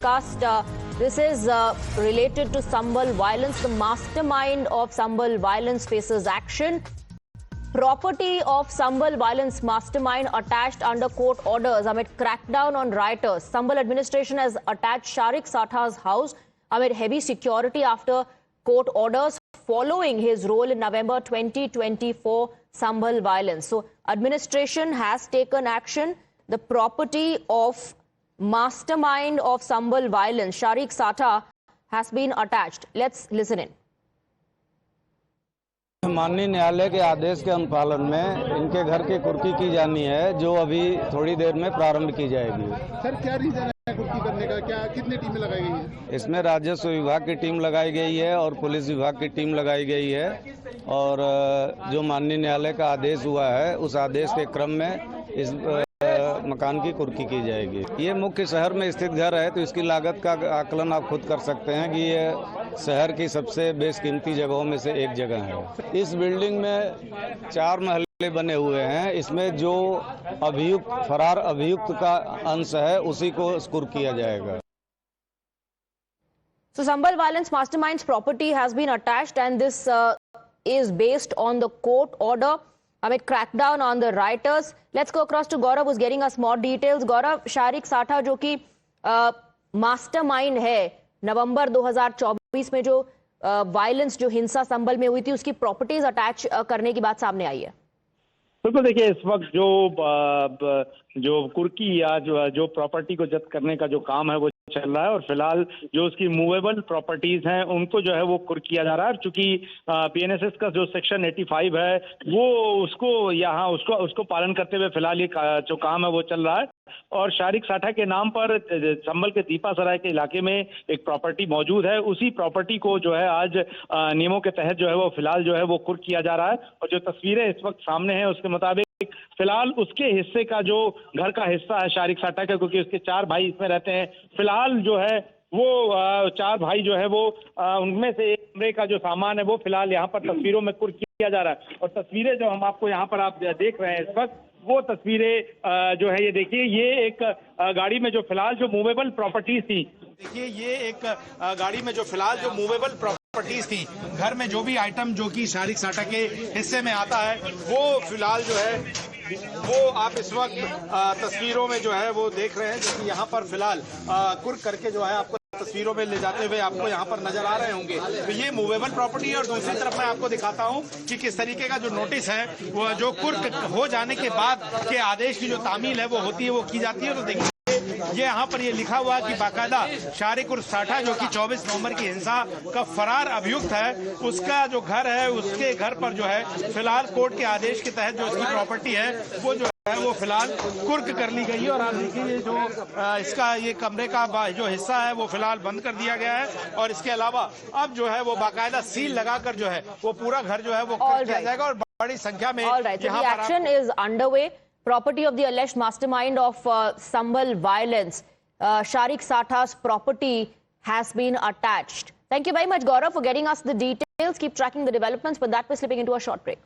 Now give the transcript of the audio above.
This is related to Sambal violence. The mastermind of Sambal violence faces action. Property of Sambal violence mastermind attached under court orders amid crackdown on rioters. Sambal administration has attached Sharik Satha's house amid heavy security after court orders following his role in November 2024 Sambal violence. So administration has taken action. The property of mastermind of Sambal violence, Sharik Satha, has been attached. Let's listen in. माननीय न्यायालय के आदेश के अनुपालन में इनके घर की कुर्की की जानी है, जो अभी थोड़ी देर में प्रारंभ की जाएगी। सर, क्या रीजन है कुर्की करने का? क्या कितनी टीमें लगाई गई है? इसमें राजस्व विभाग की टीम लगाई गई है और पुलिस विभाग की टीम लगाई गई है, और जो माननीय न्यायालय का आदेश हुआ है उस आदेश के क्रम में इस मकान की कुर्की की जाएगी। ये मुख्य शहर में स्थित घर है, तो इसकी लागत का आकलन आप खुद कर सकते हैं कि ये शहर की सबसे बेशकीमती जगहों में से एक जगह है। इस बिल्डिंग में 4 महले बने हुए हैं। इसमें जो फरार अभियुक्त का अंश है उसी को स्कोर किया जाएगा। So Sambal violence mastermind's property has been attached, and this is based on the court order amid crackdown on the rioters. Let's go across to Gaurav, who's getting us more details. Gaurav, Sharik Satha जो कि mastermind है, नवंबर 2024 में जो violence जो हिंसा संभल में हुई थी उसकी प्रॉपर्टीज अटैच करने की बात सामने आई है। बिल्कुल, देखिए इस वक्त जो कुर्की या जो प्रॉपर्टी को जब्त करने का जो काम है वो चल रहा है, और फिलहाल जो उसकी मूवेबल प्रॉपर्टीज हैं उनको जो है वो कुर्क किया जा रहा है। चूंकि पीएनएसएस का जो सेक्शन 85 है वो उसको पालन करते हुए फिलहाल ये जो काम है वो चल रहा है। और शारिक साठा के नाम पर संभल के दीपा सराय के इलाके में एक प्रॉपर्टी मौजूद है। उसी प्रॉपर्टी को जो है आज नियमों के तहत जो है वो फिलहाल जो है वो कुर्क किया जा रहा है। और जो तस्वीरें इस वक्त सामने हैं उसके मुताबिक फिलहाल उसके हिस्से का जो घर का हिस्सा है शारिक साठा का, क्योंकि उसके 4 भाई इसमें रहते हैं, फिलहाल जो है वो 4 भाई जो है वो उनमें से एक कमरे का जो सामान है वो फिलहाल यहाँ पर तस्वीरों में कुर्क किया जा रहा है। और तस्वीरें जो हम आपको यहाँ पर आप देख रहे हैं इस वक्त, वो तस्वीरें जो है ये देखिए, ये एक गाड़ी में जो फिलहाल जो मूवेबल प्रॉपर्टीज थी, देखिए ये एक गाड़ी में जो फिलहाल जो मूवेबल प्रॉपर्टीज थी, घर में जो भी आइटम जो कि शारिक साठा के हिस्से में आता है वो फिलहाल जो है वो आप इस वक्त तस्वीरों में जो है वो देख रहे हैं, जो कि यहाँ पर फिलहाल कुर्क करके जो है आपको तस्वीरों में ले जाते हुए आपको यहाँ पर नजर आ रहे होंगे। तो ये मूवेबल प्रॉपर्टी है। और दूसरी तरफ मैं आपको दिखाता हूँ कि किस तरीके का जो नोटिस है वो जो कुर्क हो जाने के बाद के आदेश की जो तामील है वो होती है, वो की जाती है। तो देखिए ये यहाँ पर ये लिखा हुआ कि बाकायदा शारिक उर्फ साठा जो कि 24 नवंबर की हिंसा का फरार अभियुक्त है, उसका जो घर है उसके घर पर जो है फिलहाल कोर्ट के आदेश के तहत जो उसकी प्रॉपर्टी है वो जो है वो फिलहाल कुर्क कर ली गई है। और आप देखिए जो इसका ये कमरे का जो हिस्सा है वो फिलहाल बंद कर दिया गया है। और इसके अलावा अब जो है वो बाकायदा सील लगाकर जो है वो पूरा घर जो है वो कर दिया जाएगा। और बड़ी संख्या में action is underway. Property of the alleged mastermind of Sambal violence, Sharik Satha's property has been attached. Thank you very much, Gaurav, for getting us the details. Keep tracking the developments, but that was slipping into a short break.